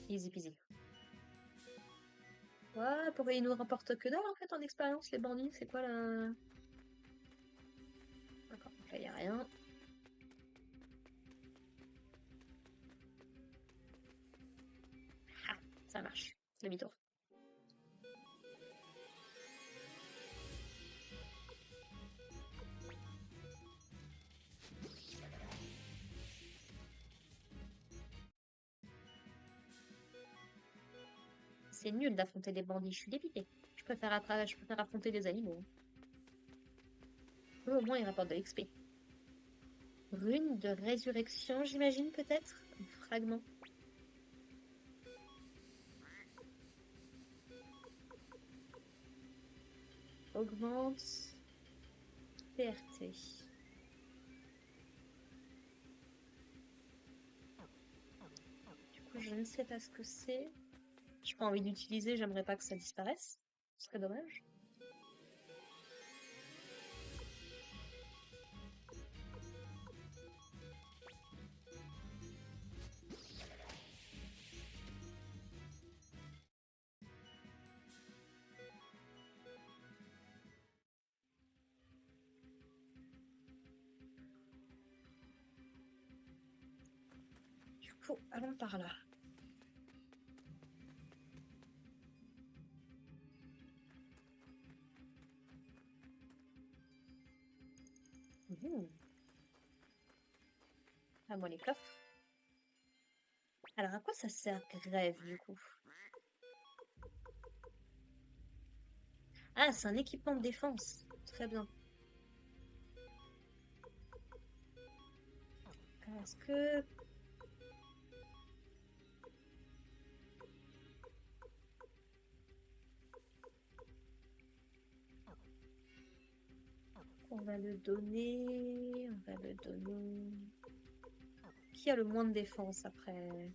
Easy peasy. Ouais, pourquoi ils nous rapportent que dalle, en fait, en expérience, les bandits? C'est quoi la... D'accord, donc là, y a rien. Ah, ça marche. Demi-tour. C'est nul d'affronter des bandits, je suis dépitée. Je préfère affronter des animaux. Eux, au moins, ils rapportent de l'XP. Rune de résurrection, j'imagine, peut-être? Un fragment. Augmente. PRT. Du coup, je ne sais pas ce que c'est. J'ai pas envie d'utiliser, j'aimerais pas que ça disparaisse. Ce serait dommage. Du coup, allons par là. À moi les coffres. Alors, à quoi ça sert, grève, du coup? Ah, c'est un équipement de défense. Très bien. Est-ce que... On va le donner... On va le donner... Qui a le moins de défense après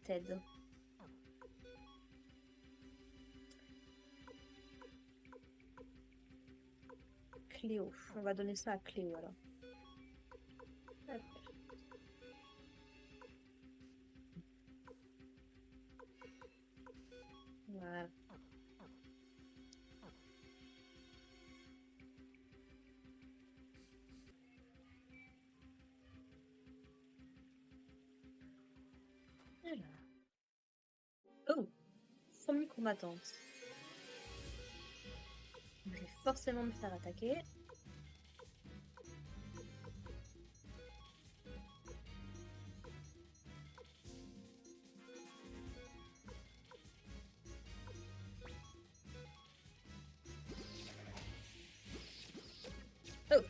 Ted? Cléo. On va donner ça à Cléo, alors. Hop. Voilà. Alors. Oh! Fourmi combattante. Je vais forcément me faire attaquer. Oh!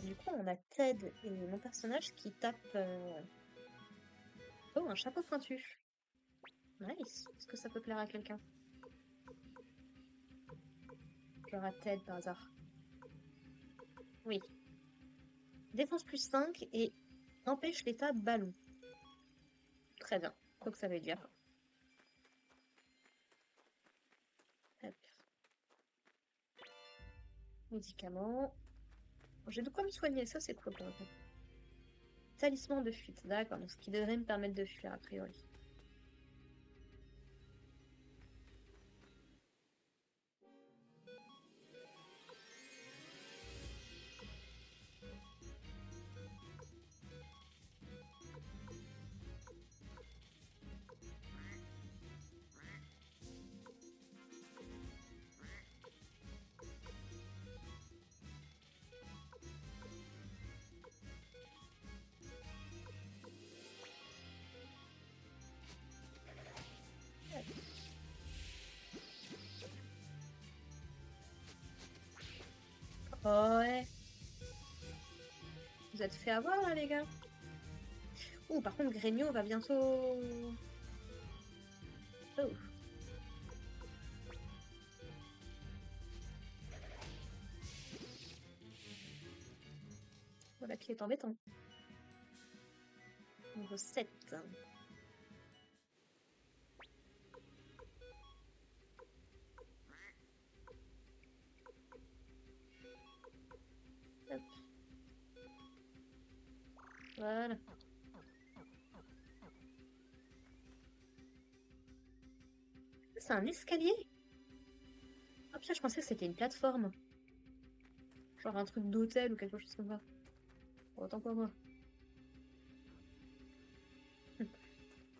Du coup, on a Ted et mon personnage qui tapent... Oh, un chapeau pointu. Nice. Est-ce que ça peut plaire à quelqu'un? Genre à Ted, par hasard. Oui. Défense plus 5 et empêche l'état ballon. Très bien. Quoi que ça veut dire. Hop. Médicaments. J'ai de quoi me soigner, ça c'est cool pour le coup. Talisman de fuite, d'accord, donc ce qui devrait me permettre de fuir a priori. Oh ouais. Vous êtes fait avoir là les gars. Ouh, par contre Gremio va bientôt... Oh. Voilà qui est embêtant. Niveau 7. Hop. Voilà. C'est un escalier? Ah putain, je pensais que c'était une plateforme. Genre un truc d'hôtel ou quelque chose comme ça. Autant pour moi.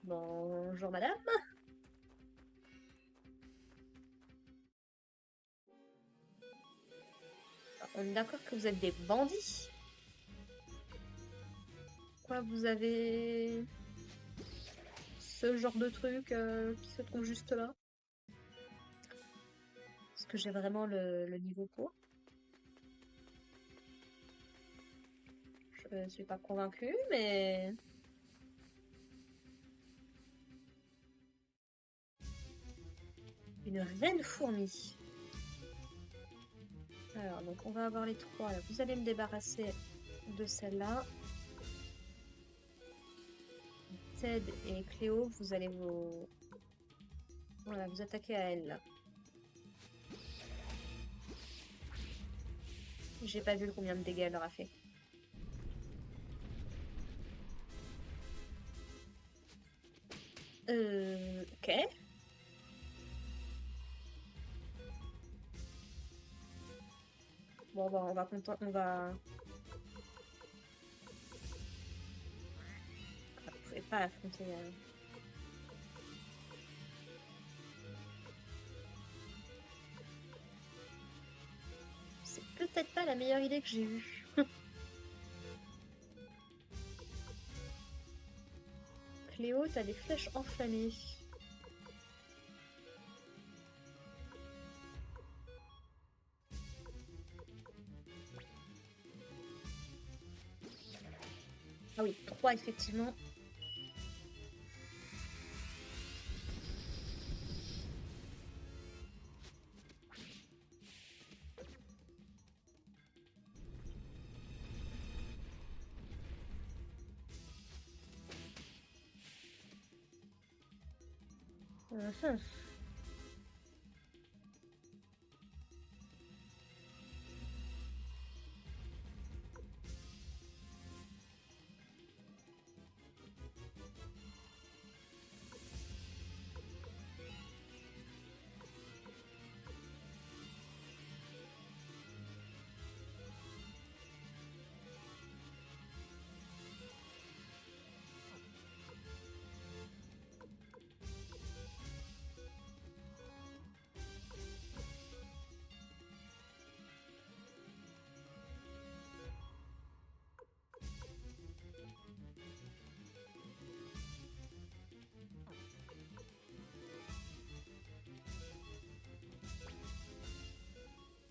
Bonjour madame. On est d'accord que vous êtes des bandits? Quoi, vous avez ce genre de truc qui se trouve juste là? Est-ce que j'ai vraiment le niveau pour? Je suis pas convaincue, mais... Une reine fourmi. Alors, donc on va avoir les trois là. Vous allez me débarrasser de celle-là. Ted et Cléo, vous allez vous... Voilà, vous attaquer à elle là. J'ai pas vu combien de dégâts elle leur a fait. Ok. Bon, bah, on va... Vous pouvez pas affronter... C'est peut-être pas la meilleure idée que j'ai eue. Cléo, t'as des flèches enflammées. Ah oui, 3 effectivement. Mhm.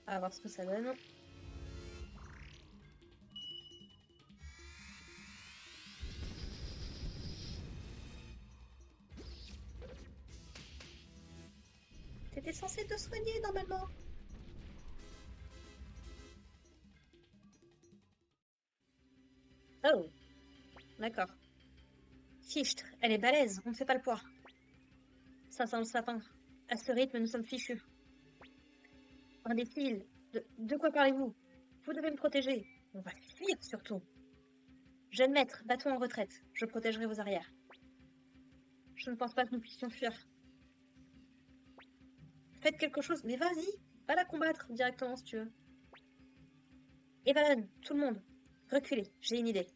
On va voir ce que ça donne. T'étais censé te soigner normalement. Oh, d'accord. Fichtre, elle est balèze, on ne fait pas le poids. Ça sent le sapin. À ce rythme, nous sommes fichus. Imbécile, de quoi parlez-vous? Vous devez me protéger. On va fuir surtout. Jeune maître, bateau en retraite. Je protégerai vos arrières. Je ne pense pas que nous puissions fuir. Faites quelque chose, mais vas-y, va la combattre directement si tu veux. Evalon, tout le monde, reculez, j'ai une idée.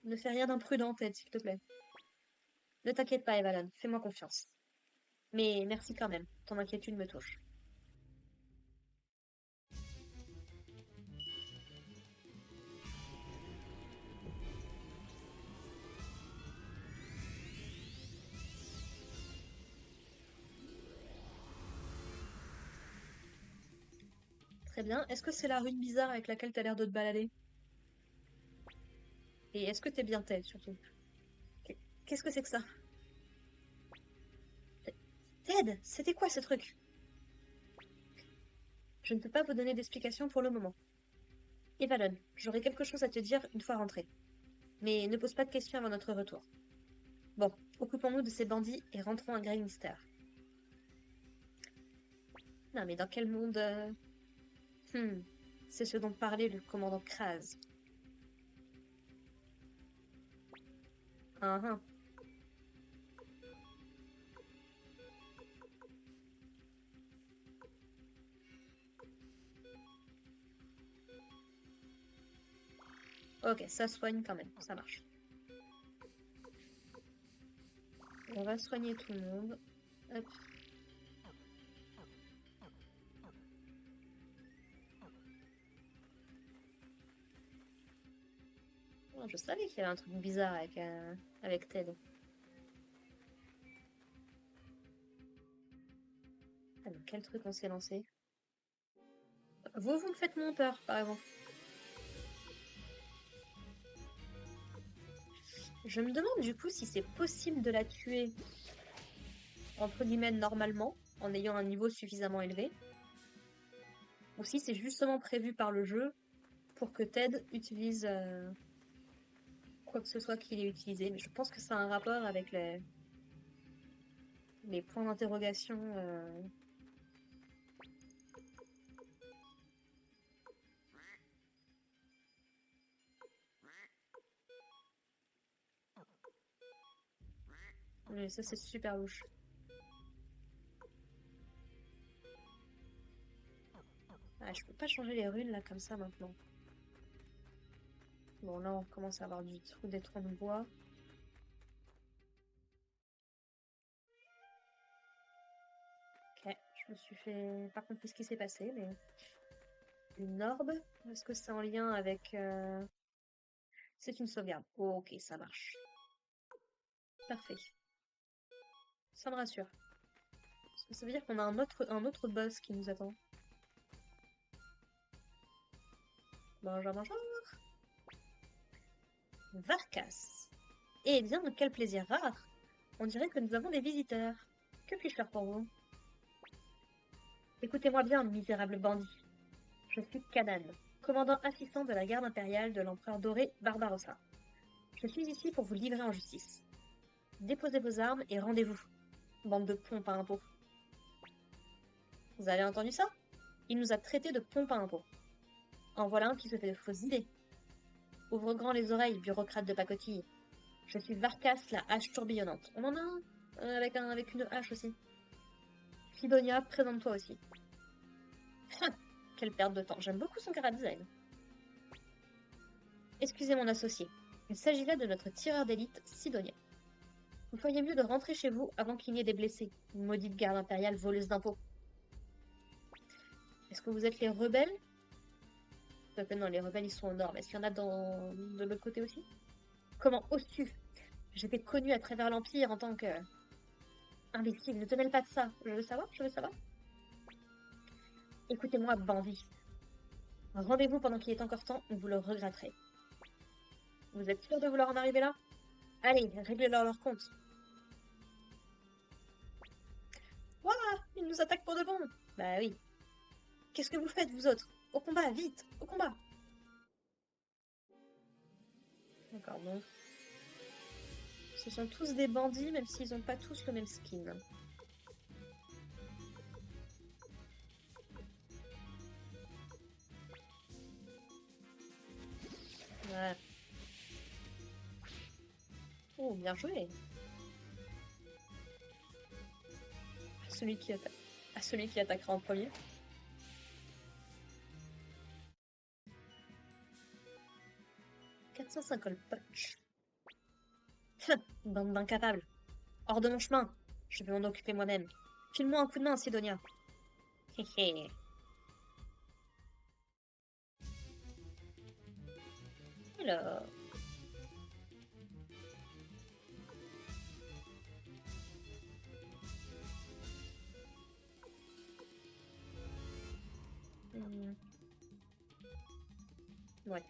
Ne fais rien d'imprudent, Ted, s'il te plaît. Ne t'inquiète pas, Evalon, fais-moi confiance. Mais merci quand même, ton inquiétude me touche. Très bien. Est-ce que c'est la rune bizarre avec laquelle t'as l'air de te balader? Et est-ce que t'es bien Ted, surtout? Qu'est- Qu'est-ce que c'est que ça? Ted, c'était quoi ce truc? Je ne peux pas vous donner d'explication pour le moment. Evalon, j'aurai quelque chose à te dire une fois rentré. Mais ne pose pas de questions avant notre retour. Bon, occupons-nous de ces bandits et rentrons à Greyminster. Non, mais dans quel monde... Hmm, c'est ce dont parlait le commandant Kraz. Ah, ah. Ok, ça soigne quand même, ça marche. On va soigner tout le monde. Hop. Oh, je savais qu'il y avait un truc bizarre avec Ted. Ah, mais quel truc on s'est lancé? Vous me faites moins peur, par exemple. Je me demande du coup si c'est possible de la tuer, entre guillemets, normalement, en ayant un niveau suffisamment élevé, ou si c'est justement prévu par le jeu pour que Ted utilise quoi que ce soit qu'il ait utilisé. Mais je pense que ça a un rapport avec les points d'interrogation. Mais ça, c'est super louche. Ah, je peux pas changer les runes là comme ça maintenant. Bon, là, on commence à avoir des troncs de bois. Ok, je me suis fait... Pas compris ce qui s'est passé, mais... Une orbe? Est-ce que c'est en lien avec... C'est une sauvegarde. Oh, ok, ça marche. Parfait. Ça me rassure. Parce que ça veut dire qu'on a un autre boss qui nous attend. Bonjour, bonjour. Varkas. Eh bien, quel plaisir rare. On dirait que nous avons des visiteurs. Que puis-je faire pour vous? Écoutez-moi bien, misérable bandit. Je suis Kanan, commandant assistant de la garde impériale de l'empereur doré Barbarossa. Je suis ici pour vous livrer en justice. Déposez vos armes et rendez-vous. Bande de pompes à impôts. Vous avez entendu ça? Il nous a traités de pompes à impôts. En voilà un qui se fait de fausses idées. Ouvre grand les oreilles, bureaucrate de pacotille. Je suis Varkas, la hache tourbillonnante. On en a un avec une hache aussi. Sidonia, présente-toi aussi. Quelle perte de temps. J'aime beaucoup son chara-design. Excusez mon associé. Il s'agit là de notre tireur d'élite, Sidonia. Vous feriez mieux de rentrer chez vous avant qu'il n'y ait des blessés, maudite garde impériale voleuse d'impôts. Est-ce que vous êtes les rebelles? Non, les rebelles ils sont au nord, mais est-ce qu'il y en a de l'autre côté aussi? Comment oses-tu? J'étais connue à travers l'Empire en tant que... Imbécile, ne te mêle pas de ça. Je veux savoir, je veux savoir. Écoutez-moi, bandit. Rendez-vous pendant qu'il est encore temps, ou vous le regretterez. Vous êtes sûr de vouloir en arriver là? Allez, réglez-leur leur compte. Ouah, ils nous attaquent pour de bon. Bah oui. Qu'est-ce que vous faites, vous autres? Au combat, vite, au combat. D'accord, bon. Ce sont tous des bandits, même s'ils n'ont pas tous le même skin. Ouais. Oh, bien joué. Celui qui attaque. À celui qui attaquera en premier. « 450 punch. Bande d'incapables. Hors de mon chemin. Je vais m'en occuper moi-même. File-moi un coup de main, Sidonia. Hé hé. Alors. Ouais.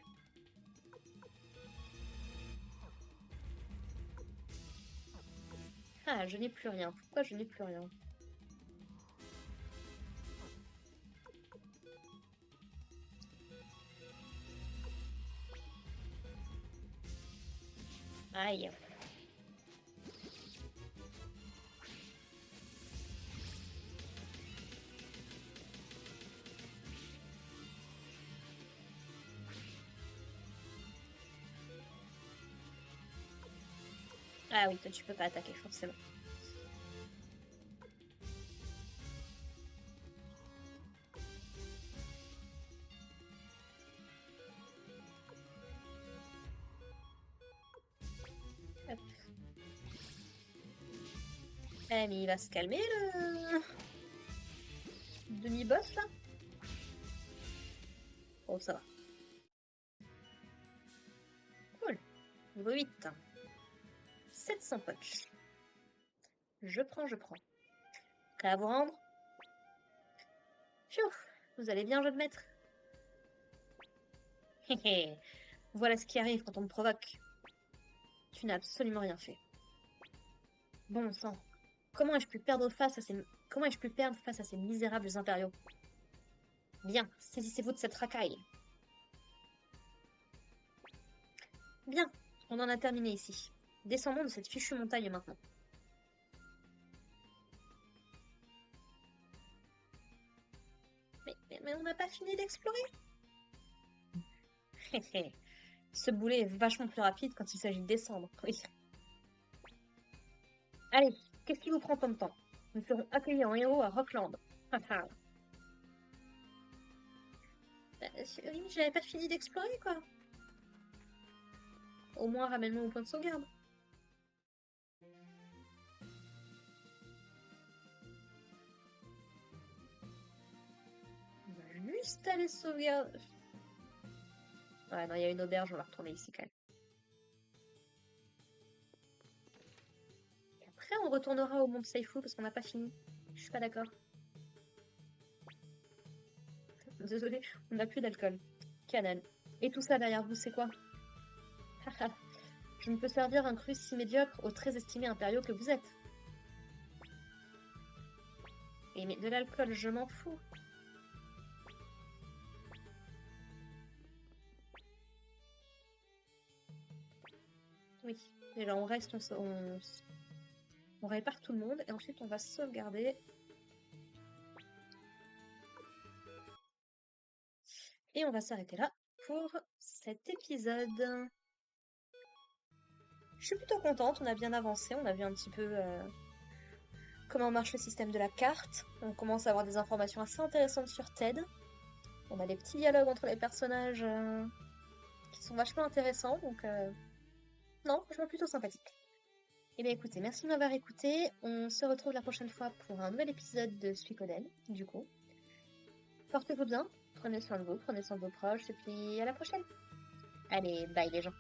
Ah, je n'ai plus rien. Pourquoi je n'ai plus rien? Aïe. Ah oui, toi tu peux pas attaquer forcément. Hop. Eh mais il va se calmer le demi-boss là? Oh ça va. Cool. Niveau 8. 700 punch. Je prends, je prends. Prêt à vous rendre? Pfiou, vous allez bien, jeu de maître? Hé voilà ce qui arrive quand on me provoque. Tu n'as absolument rien fait. Bon sang, comment ai-je pu perdre face à ces misérables impériaux? Bien, saisissez-vous de cette racaille. Bien, on en a terminé ici. Descendons de cette fichue montagne maintenant. Mais on n'a pas fini d'explorer. Ce boulet est vachement plus rapide quand il s'agit de descendre, oui. Allez, qu'est-ce qui vous prend tant de temps? Nous serons accueillis en héros à Rockland. Oui, j'avais pas fini d'explorer, quoi. Au moins, ramène-moi au point de sauvegarde. On va juste aller sauvegarder. Ouais, non, il y a une auberge, on va retourner ici quand même. Et après, on retournera au Mont Seifu parce qu'on n'a pas fini. Je suis pas d'accord. Désolée, on n'a plus d'alcool. Canal. Et tout ça derrière vous, c'est quoi? Je ne peux servir un cru si médiocre aux très estimés impériaux que vous êtes. Et mais de l'alcool, je m'en fous. Oui. Déjà, on reste, on répare tout le monde et ensuite on va sauvegarder. Et on va s'arrêter là pour cet épisode. Je suis plutôt contente, on a bien avancé, on a vu un petit peu comment marche le système de la carte. On commence à avoir des informations assez intéressantes sur Ted. On a des petits dialogues entre les personnages qui sont vachement intéressants, donc non, franchement plutôt sympathique. Eh bien écoutez, merci de m'avoir écouté. On se retrouve la prochaine fois pour un nouvel épisode de Suikoden, du coup. Portez-vous bien, prenez soin de vous, prenez soin de vos proches, et puis à la prochaine. Allez, bye les gens.